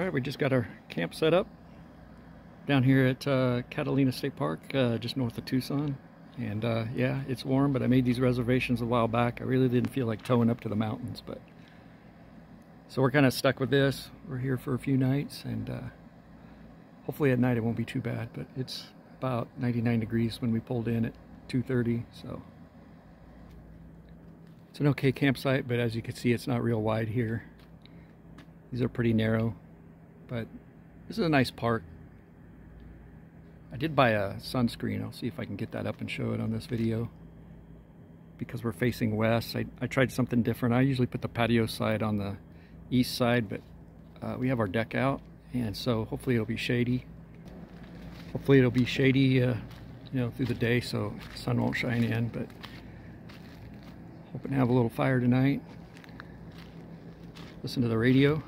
Alright, we just got our camp set up down here at Catalina State Park, just north of Tucson. And yeah, it's warm, but I made these reservations a while back. I really didn't feel like towing up to the mountains, but so we're kind of stuck with this. We're here for a few nights, and hopefully at night it won't be too bad, but it's about 99 degrees when we pulled in at 2:30, so it's an okay campsite, but as you can see, it's not real wide here. These are pretty narrow, but this is a nice park. I did buy a sunscreen. I'll see if I can get that up and show it on this video. Because we're facing west, I tried something different. I usually put the patio side on the east side, but we have our deck out, and so hopefully it'll be shady. Hopefully it'll be shady, you know, through the day, so the sun won't shine in. But hoping to have a little fire tonight. Listen to the radio.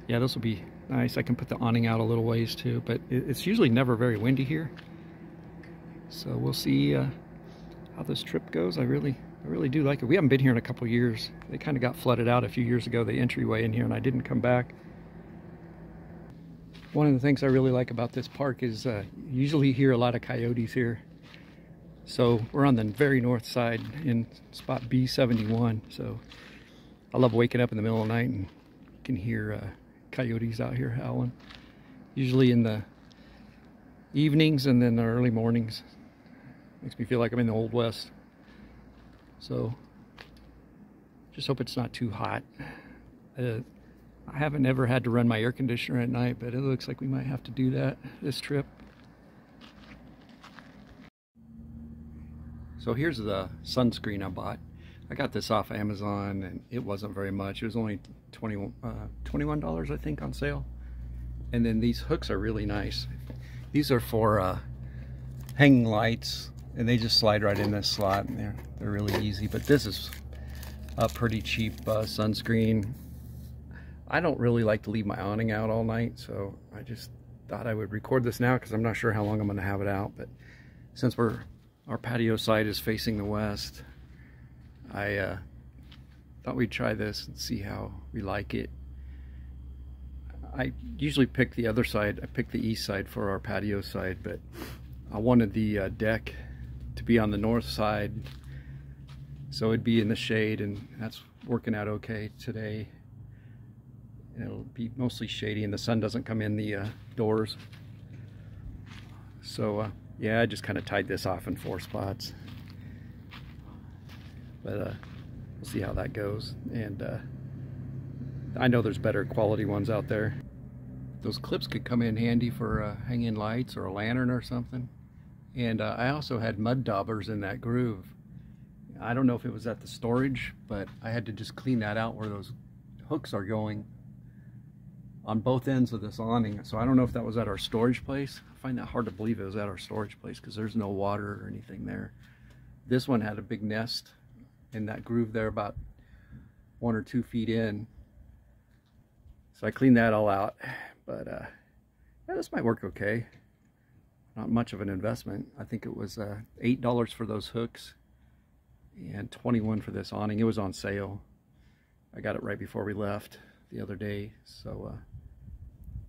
Yeah, this will be nice. I can put the awning out a little ways too, but it's usually never very windy here. So we'll see how this trip goes. I really do like it. We haven't been here in a couple years. They kind of got flooded out a few years ago, the entryway in here, and I didn't come back. One of the things I really like about this park is you usually hear a lot of coyotes here. So we're on the very north side in spot B71. So I love waking up in the middle of the night and you can hear coyotes out here howling. Usually in the evenings and then the early mornings. Makes me feel like I'm in the Old West. So just hope it's not too hot. I haven't ever had to run my air conditioner at night, but it looks like we might have to do that this trip. So here's the sunscreen I bought. I got this off Amazon, and it wasn't very much. It was only $21, I think, on sale. And then these hooks are really nice. These are for hanging lights, and they just slide right in this slot, and they're really easy. But this is a pretty cheap sunscreen. I don't really like to leave my awning out all night, so I just thought I would record this now because I'm not sure how long I'm going to have it out. But since our patio side is facing the west, I thought we'd try this and see how we like it. I usually pick the other side. I picked the east side for our patio side, but I wanted the deck to be on the north side, so it'd be in the shade, and that's working out okay today. It'll be mostly shady, and the sun doesn't come in the doors. So yeah, I just kind of tied this off in 4 spots. But we'll see how that goes. And I know there's better quality ones out there. Those clips could come in handy for hanging lights or a lantern or something. And I also had mud daubers in that groove. I don't know if it was at the storage, but I had to just clean that out where those hooks are going on both ends of this awning. So I don't know if that was at our storage place. I find that hard to believe it was at our storage place because there's no water or anything there. This one had a big nest in that groove there, about 1 or 2 feet in. So I cleaned that all out. But yeah, this might work okay. Not much of an investment. I think it was $8 for those hooks and $21 for this awning. It was on sale. I got it right before we left the other day. So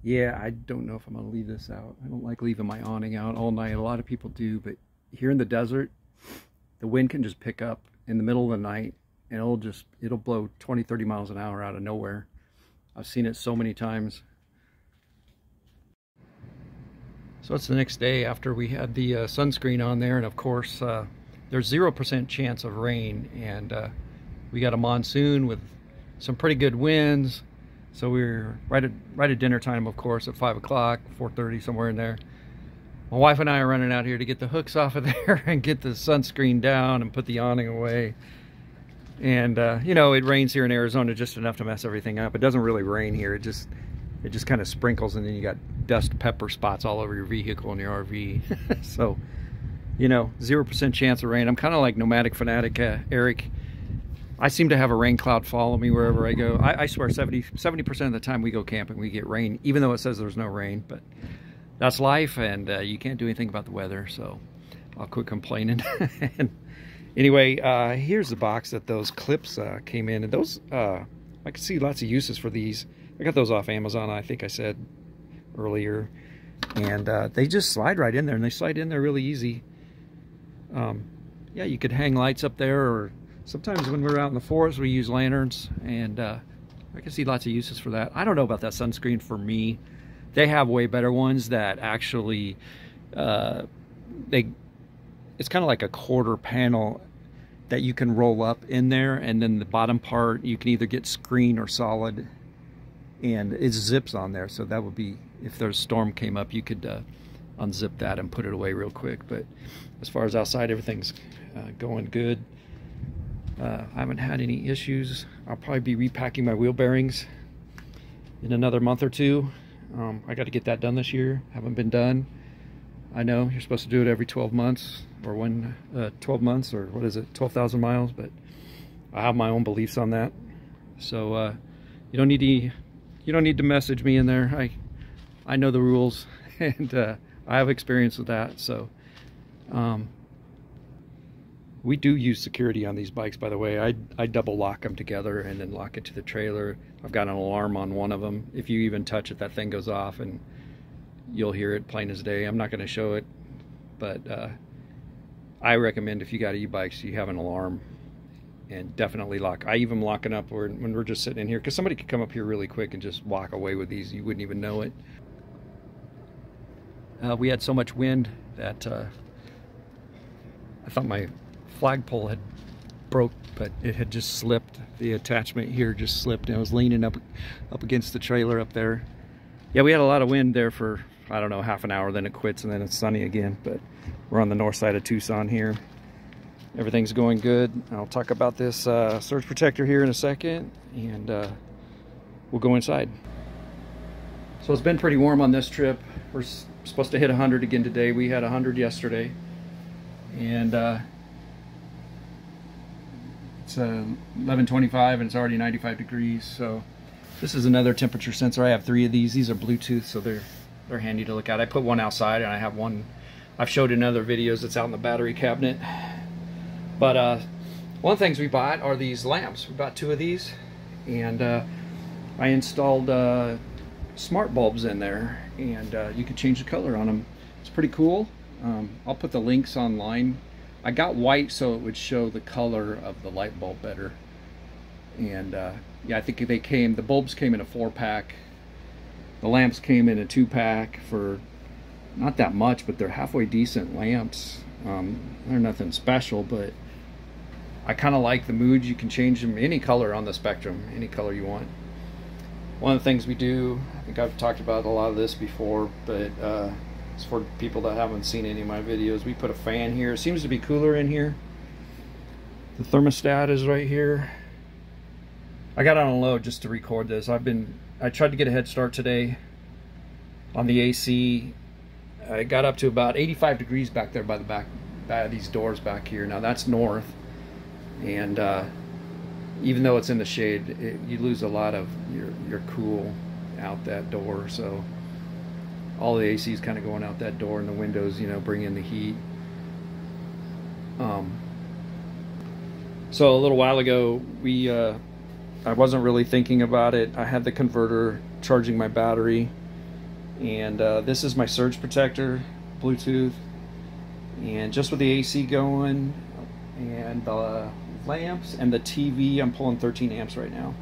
yeah, I don't know if I'm gonna leave this out. I don't like leaving my awning out all night. A lot of people do, but here in the desert, the wind can just pick up in the middle of the night, and it'll blow 20-30 miles an hour out of nowhere. I've seen it so many times. So it's the next day after we had the sunscreen on there, and of course there's 0% chance of rain, and we got a monsoon with some pretty good winds. So we were right at dinner time, of course, at 5 o'clock, 4:30, somewhere in there. My wife and I are running out here to get the hooks off of there and get the sunscreen down and put the awning away. And you know, it rains here in Arizona just enough to mess everything up. It doesn't really rain here. It just kind of sprinkles, and then you got dust pepper spots all over your vehicle and your RV. So, you know, 0% chance of rain. I'm kind of like nomadic fanatic Eric. I seem to have a rain cloud follow me wherever I go. I swear 70% of the time we go camping, we get rain, even though it says there's no rain. But that's life, and you can't do anything about the weather, so I'll quit complaining. Anyway, here's the box that those clips came in, and those I can see lots of uses for these. I got those off Amazon, I think I said earlier, and they just slide right in there, and they slide in there really easy. Yeah, you could hang lights up there, or sometimes when we're out in the forest we use lanterns, and I can see lots of uses for that. I don't know about that sunscreen for me. They have way better ones that actually it's kind of like a quarter panel that you can roll up in there, and then the bottom part you can either get screen or solid, and it zips on there. So that would be, if there's a storm came up, you could unzip that and put it away real quick. But as far as outside, everything's going good. I haven't had any issues. I'll probably be repacking my wheel bearings in another month or two. I got to get that done this year. Haven't been done. I know you're supposed to do it every 12 months, or 12 months, or what is it, 12,000 miles, but I have my own beliefs on that. So you don't need to message me in there. I know the rules, and I have experience with that. So we do use security on these bikes, by the way. I double lock them together and then lock it to the trailer. I've got an alarm on one of them. If you even touch it, that thing goes off, and you'll hear it plain as day. I'm not going to show it, but I recommend if you got e-bikes, you have an alarm, and definitely lock. I even lock it up when we're just sitting in here, because somebody could come up here really quick and just walk away with these. You wouldn't even know it. We had so much wind that I thought my flagpole had broke, but it had just slipped. The attachment here just slipped, and I was leaning up against the trailer up there. Yeah, we had a lot of wind there for, I don't know, half an hour, then it quits, and then it's sunny again. But we're on the north side of Tucson here. Everything's going good. I'll talk about this surge protector here in a second, and we'll go inside. So it's been pretty warm on this trip. We're supposed to hit 100 again today. We had 100 yesterday, and it's 11:25, and it's already 95 degrees. So this is another temperature sensor. I have 3 of these. These are Bluetooth, so they're handy to look at. I put one outside, and I have one I've showed in other videos that's out in the battery cabinet. But one of the things we bought are these lamps. We bought 2 of these, and I installed smart bulbs in there, and you can change the color on them. It's pretty cool. I'll put the links online. I got white so it would show the color of the light bulb better. And yeah, I think the bulbs came in a 4-pack. The lamps came in a 2-pack for not that much, but they're halfway decent lamps. They're nothing special, but I kind of like the mood. You can change them any color on the spectrum, any color you want. One of the things we do, I think I've talked about a lot of this before, but it's for people that haven't seen any of my videos. We put a fan here. It seems to be cooler in here. The thermostat is right here. I got on a low just to record this. I tried to get a head start today on the AC. I got up to about 85 degrees back there by the back, by these doors back here. Now that's north, and even though it's in the shade, you lose a lot of your cool out that door. So all the AC is kind of going out that door, and the windows, you know, bring in the heat. So a little while ago, I wasn't really thinking about it. I had the converter charging my battery, and this is my surge protector, Bluetooth, and just with the AC going and the lamps and the TV, I'm pulling 13 amps right now.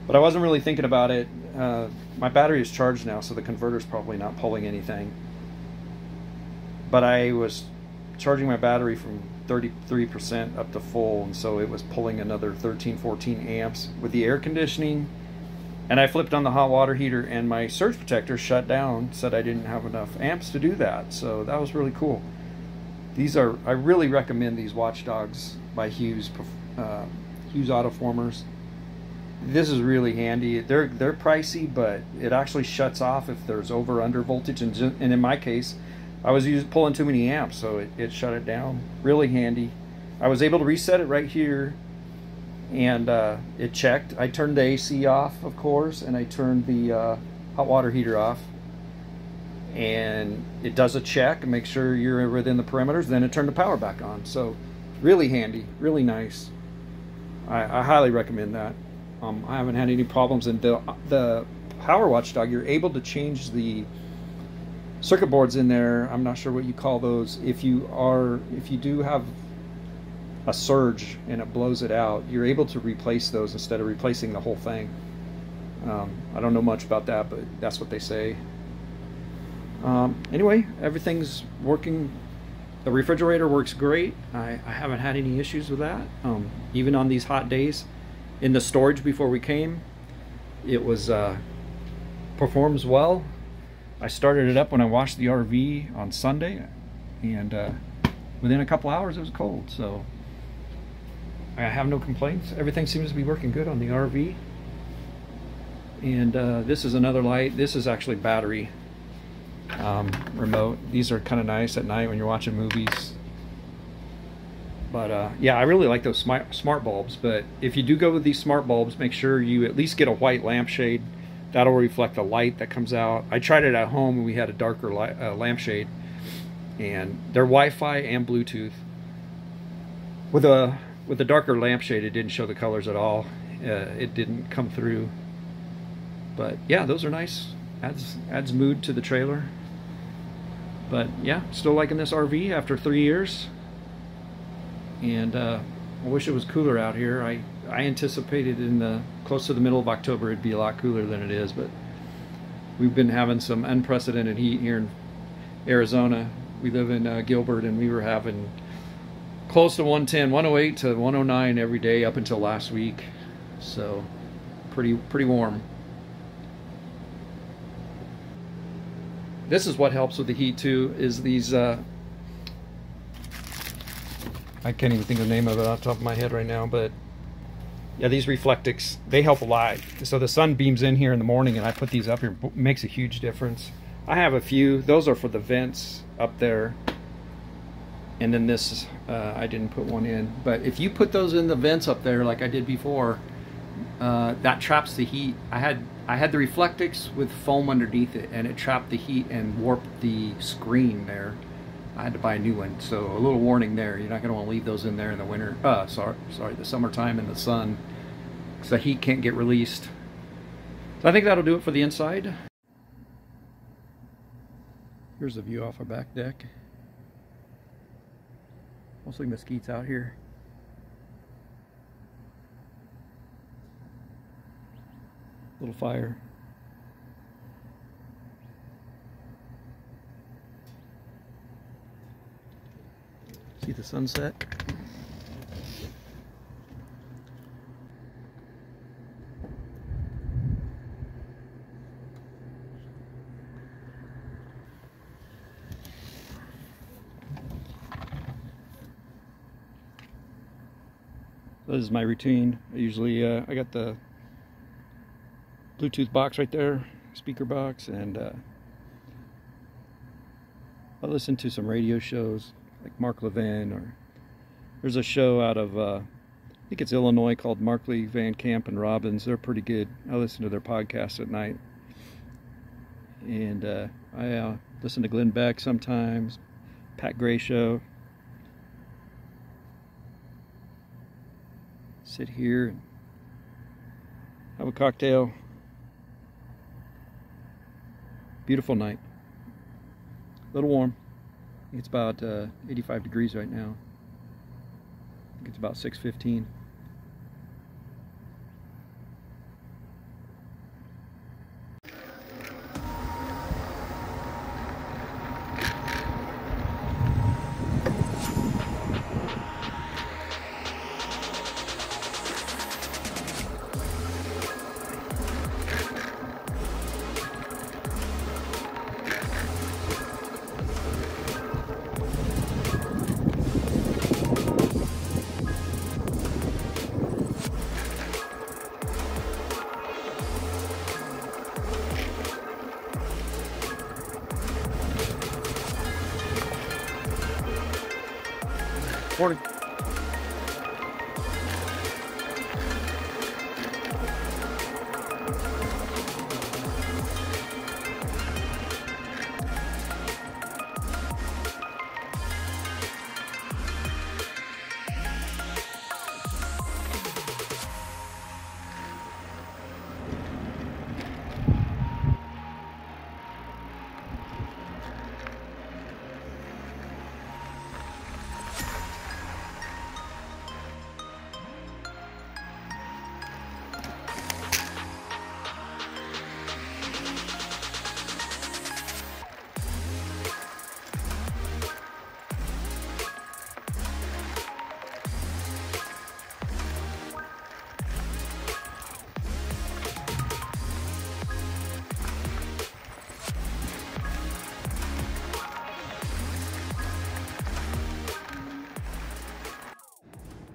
But I wasn't really thinking about it. My battery is charged now, so the converter's probably not pulling anything. But I was charging my battery from 33% up to full, and so it was pulling another 13-14 amps with the air conditioning. And I flipped on the hot water heater, and my surge protector shut down, said I didn't have enough amps to do that. So that was really cool. I really recommend these Watchdogs by Hughes Autoformers. This is really handy. They're pricey, but it actually shuts off if there's over/under voltage, and in my case, I was pulling too many amps, so it shut it down. Really handy. I was able to reset it right here, and it checked. I turned the AC off, of course, and I turned the hot water heater off, and it does a check and make sure you're within the perimeters. Then it turned the power back on. So Really handy, really nice. I highly recommend that. I haven't had any problems. And the Power Watchdog, you're able to change the circuit boards in there. I'm not sure what you call those. If you do have a surge and it blows it out, you're able to replace those instead of replacing the whole thing. I don't know much about that, but that's what they say. Anyway, everything's working. The refrigerator works great. I haven't had any issues with that. Even on these hot days in the storage before we came, it was performs well. I started it up when I washed the RV on Sunday, and within a couple hours it was cold, so I have no complaints. Everything seems to be working good on the RV. And this is another light. This is actually battery remote. These are kind of nice at night when you're watching movies. But yeah, I really like those smart bulbs. But if you do go with these smart bulbs, make sure you at least get a white lampshade. That'll reflect the light that comes out. I tried it at home and we had a darker lampshade, and they're Wi-Fi and Bluetooth. With a darker lampshade, it didn't show the colors at all. It didn't come through. But yeah, those are nice. Adds mood to the trailer. But yeah, still liking this RV after 3 years. And I wish it was cooler out here. I anticipated close to the middle of October it'd be a lot cooler than it is, but we've been having some unprecedented heat here in Arizona. We live in Gilbert, and we were having close to 110, 108 to 109 every day up until last week. So pretty warm. This is what helps with the heat too, is these I can't even think of the name of it off the top of my head right now, but yeah, these reflectix, they help a lot. So the sun beams in here in the morning and I put these up here, it makes a huge difference. I have a few. Those are for the vents up there. And then this, I didn't put one in. But if you put those in the vents up there like I did before, that traps the heat. I had the reflectix with foam underneath it, and it trapped the heat and warped the screen there. I had to buy a new one, so a little warning there. You're not going to want to leave those in there in the winter. Sorry, the summertime in the sun, because the heat can't get released. So I think that'll do it for the inside. Here's a view off our back deck. Mostly mesquites out here. Little fire. See the sunset. This is my routine. I usually I got the Bluetooth box right there, speaker box, and I listen to some radio shows like Mark Levin, or there's a show out of I think it's Illinois called Markley, Van Camp and Robbins. They're pretty good. I listen to their podcasts at night, and I listen to Glenn Beck sometimes, Pat Gray show. Sit here and have a cocktail. Beautiful night. A little warm. I think it's about 85 degrees right now. I think it's about 6:15. Morning.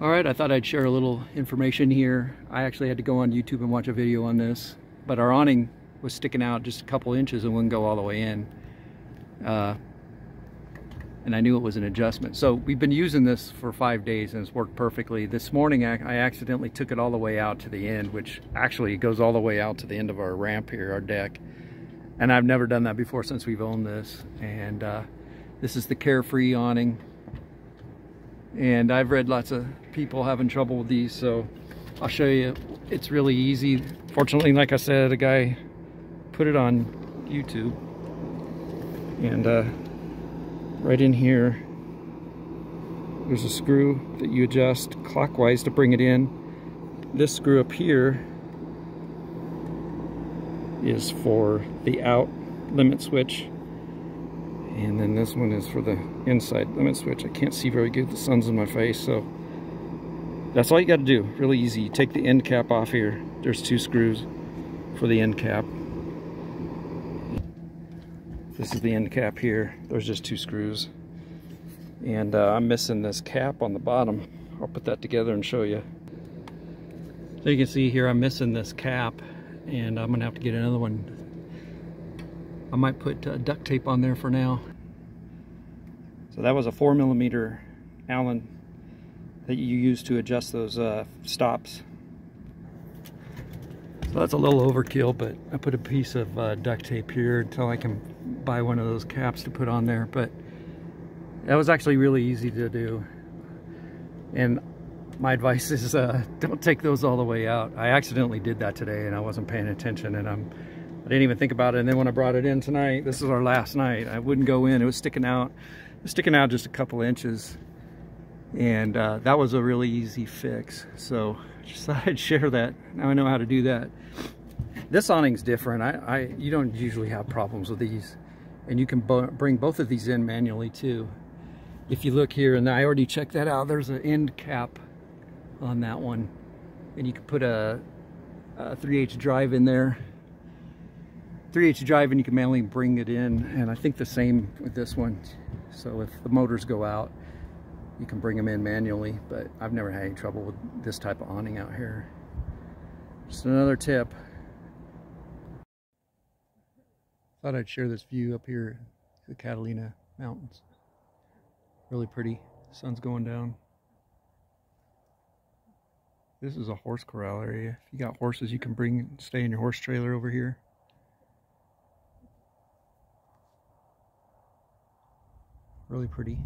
Alright, I thought I'd share a little information here. I actually had to go on YouTube and watch a video on this, but our awning was sticking out just a couple inches and wouldn't go all the way in. And I knew it was an adjustment. So we've been using this for 5 days and it's worked perfectly. This morning I accidentally took it all the way out to the end, which actually goes all the way out to the end of our ramp here, our deck. And I've never done that before since we've owned this. And this is the Carefree awning. And I've read lots of people having trouble with these, so I'll show you. It's really easy. Fortunately, like I said, a guy put it on YouTube. And right in here, there's a screw that you adjust clockwise to bring it in. This screw up here is for the out limit switch. And then this one is for the inside limit switch. I can't see very good, the sun's in my face, so that's all you got to do. Really easy. You take the end cap off here. There's 2 screws for the end cap. This is the end cap here. There's just 2 screws. And I'm missing this cap on the bottom. I'll put that together and show you. So you can see here I'm missing this cap, and I'm gonna have to get another one. I might put duct tape on there for now. So that was a 4mm Allen that you use to adjust those stops. So that's a little overkill, but I put a piece of duct tape here until I can buy one of those caps to put on there. But that was actually really easy to do. And my advice is don't take those all the way out. I accidentally did that today and I wasn't paying attention, and I didn't even think about it. And then when I brought it in tonight, this is our last night, I wouldn't go in. It was sticking out. It was sticking out just a couple inches. And that was a really easy fix. So just thought I'd share that. Now I know how to do that. This awning's different. You don't usually have problems with these. And you can bring both of these in manually too. If you look here, and I already checked that out, there's an end cap on that one. And you can put a 3/8 drive in there. 3/8 drive, and you can manually bring it in. And I think the same with this one. So if the motors go out, you can bring them in manually, but I've never had any trouble with this type of awning out here. Just another tip. Thought I'd share this view up here, the Catalina mountains. Really pretty. Sun's going down. This is a horse corral area. If you got horses, you can stay in your horse trailer over here. Really pretty.